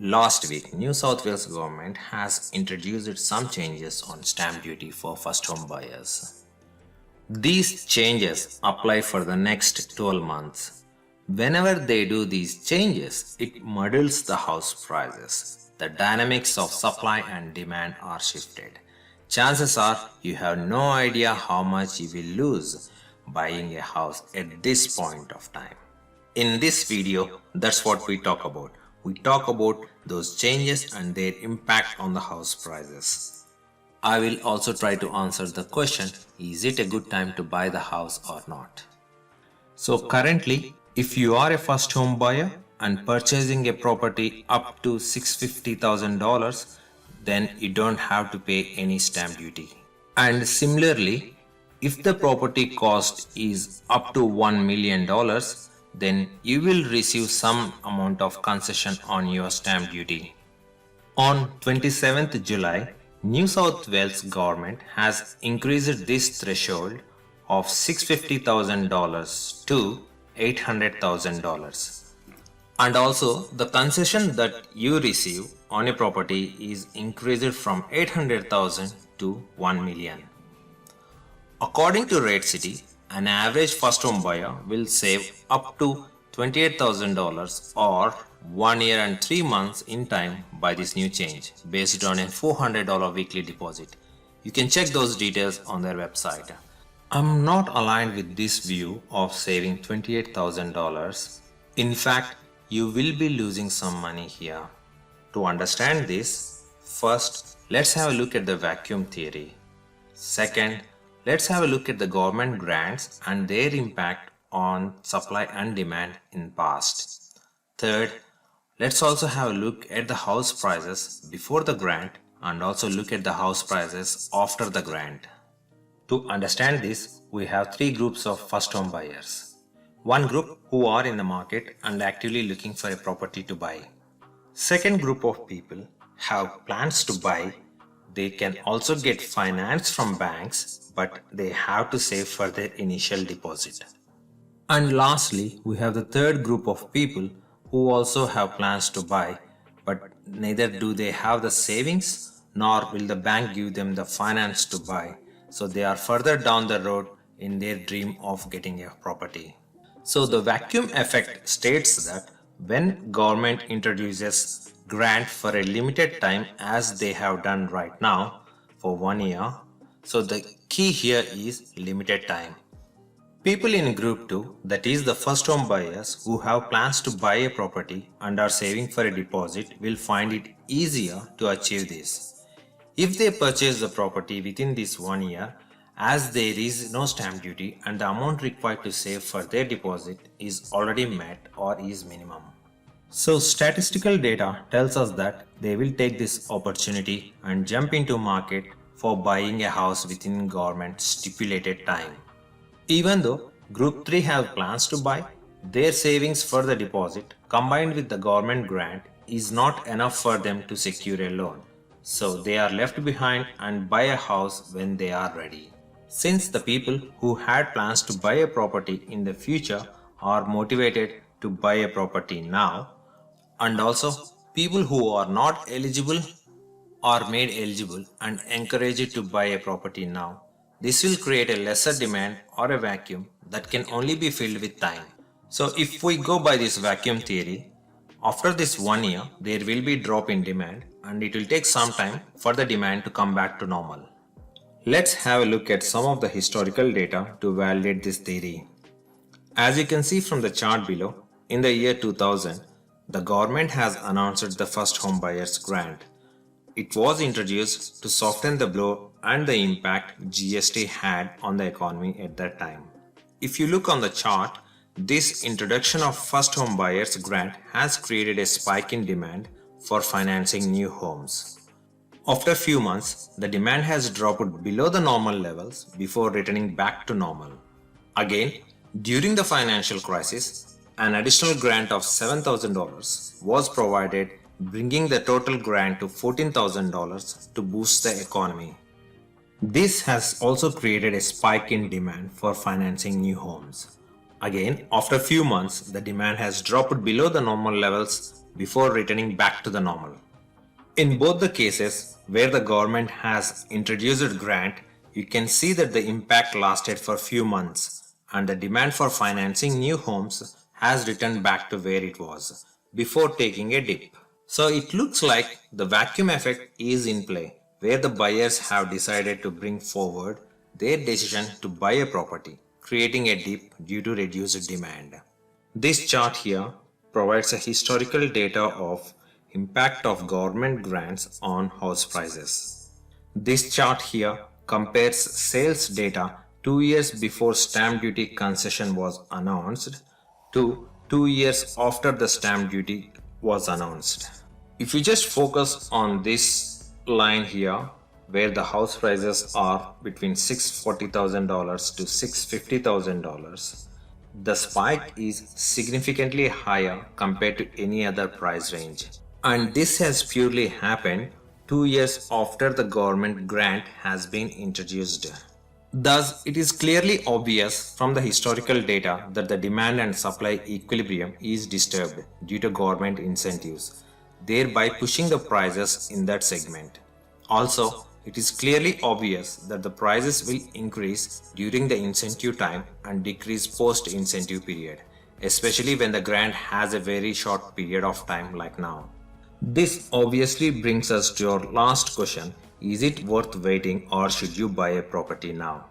Last week, New South Wales government has introduced some changes on stamp duty for first home buyers. These changes apply for the next 12 months. Whenever they do these changes, it muddles the house prices. The dynamics of supply and demand are shifted. Chances are you have no idea how much you will lose buying a house at this point of time. In this video, that's what we talk about. We talk about those changes and their impact on the house prices. I will also try to answer the question, is it a good time to buy the house or not? So currently, if you are a first home buyer and purchasing a property up to $650,000, then you don't have to pay any stamp duty. And similarly, if the property cost is up to $1 million, then you will receive some amount of concession on your stamp duty. On 27th July, New South Wales government has increased this threshold of $650,000 to $800,000. And also the concession that you receive on a property is increased from $800,000 to $1 million. According to Rate City, an average first home buyer will save up to $28,000 or 1 year and 3 months in time by this new change based on a $400 weekly deposit. You can check those details on their website. I'm not aligned with this view of saving $28,000. In fact, you will be losing some money here. To understand this, first, let's have a look at the vacuum theory. Second, let's have a look at the government grants and their impact on supply and demand in past. Third, let's also have a look at the house prices before the grant and also look at the house prices after the grant. To understand this, we have three groups of first home buyers. One group who are in the market and actively looking for a property to buy. Second group of people have plans to buy. They can also get finance from banks, but they have to save for their initial deposit. And lastly, we have the third group of people who also have plans to buy, but neither do they have the savings nor will the bank give them the finance to buy. So they are further down the road in their dream of getting a property. So the vacuum effect states that when government introduces grant for a limited time as they have done right now for 1 year, so the key here is limited time. People in group 2, that is the first home buyers who have plans to buy a property and are saving for a deposit, will find it easier to achieve this. If they purchase the property within this 1 year, as there is no stamp duty and the amount required to save for their deposit is already met or is minimum. So statistical data tells us that they will take this opportunity and jump into market for buying a house within government stipulated time. Even though Group 3 have plans to buy, their savings for the deposit combined with the government grant is not enough for them to secure a loan. So they are left behind and buy a house when they are ready. Since the people who had plans to buy a property in the future are motivated to buy a property now, and also people who are not eligible are made eligible and encouraged to buy a property now, this will create a lesser demand or a vacuum that can only be filled with time. So if we go by this vacuum theory, after this 1 year, there will be a drop in demand and it will take some time for the demand to come back to normal. Let's have a look at some of the historical data to validate this theory. As you can see from the chart below, in the year 2000, the government has announced the first home buyers grant. It was introduced to soften the blow and the impact GST had on the economy at that time. If you look on the chart, this introduction of first home buyers grant has created a spike in demand for financing new homes. After a few months, the demand has dropped below the normal levels before returning back to normal. Again, during the financial crisis, an additional grant of $7,000 was provided, bringing the total grant to $14,000 to boost the economy. This has also created a spike in demand for financing new homes. Again, after a few months, the demand has dropped below the normal levels before returning back to the normal. In both the cases where the government has introduced grant, you can see that the impact lasted for few months and the demand for financing new homes has returned back to where it was before taking a dip. So it looks like the vacuum effect is in play, where the buyers have decided to bring forward their decision to buy a property, creating a dip due to reduced demand. This chart here provides a historical data of impact of government grants on house prices. This chart here compares sales data 2 years before stamp duty concession was announced to 2 years after the stamp duty was announced. If you just focus on this line here, where the house prices are between $640,000 to $650,000, the spike is significantly higher compared to any other price range. And this has purely happened 2 years after the government grant has been introduced. Thus, it is clearly obvious from the historical data that the demand and supply equilibrium is disturbed due to government incentives, thereby pushing the prices in that segment. Also, it is clearly obvious that the prices will increase during the incentive time and decrease post-incentive period, especially when the grant has a very short period of time like now. This obviously brings us to our last question: is it worth waiting or should you buy a property now?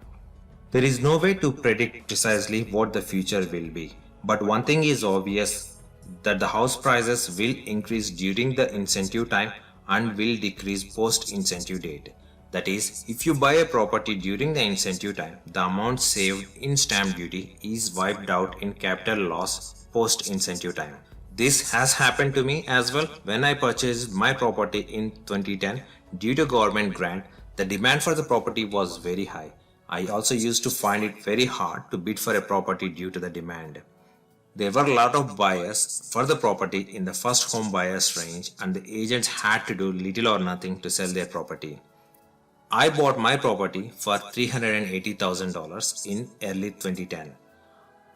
There is no way to predict precisely what the future will be, but one thing is obvious, that the house prices will increase during the incentive time and will decrease post-incentive date. That is, if you buy a property during the incentive time, the amount saved in stamp duty is wiped out in capital loss post-incentive time. This has happened to me as well when I purchased my property in 2010. Due to government grant, the demand for the property was very high. I also used to find it very hard to bid for a property due to the demand. There were a lot of buyers for the property in the first home buyers range, and the agents had to do little or nothing to sell their property. I bought my property for $380,000 in early 2010.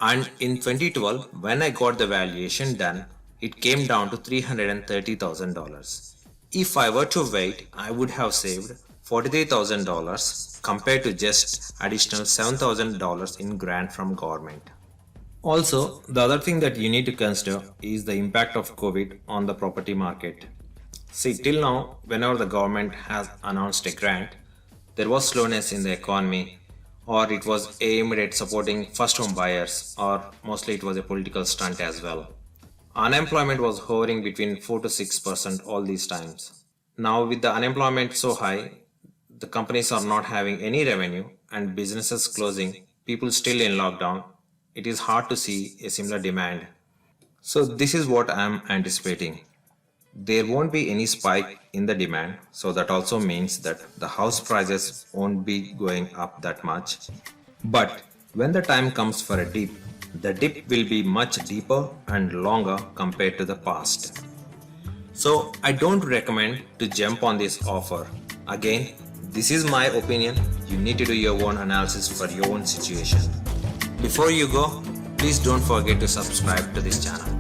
And in 2012, when I got the valuation done, it came down to $330,000. If I were to wait, I would have saved $43,000 compared to just additional $7,000 in grant from government. Also, the other thing that you need to consider is the impact of COVID on the property market. See, till now, whenever the government has announced a grant, there was slowness in the economy, or it was aimed at supporting first home buyers, or mostly it was a political stunt as well. Unemployment was hovering between 4 to 6% all these times. Now with the unemployment so high, the companies are not having any revenue and businesses closing, people still in lockdown, it is hard to see a similar demand. So this is what I am anticipating. There won't be any spike in the demand, so that also means that the house prices won't be going up that much. But when the time comes for a dip, the dip will be much deeper and longer compared to the past. So I don't recommend to jump on this offer. Again, this is my opinion. You need to do your own analysis for your own situation. Before you go, please don't forget to subscribe to this channel.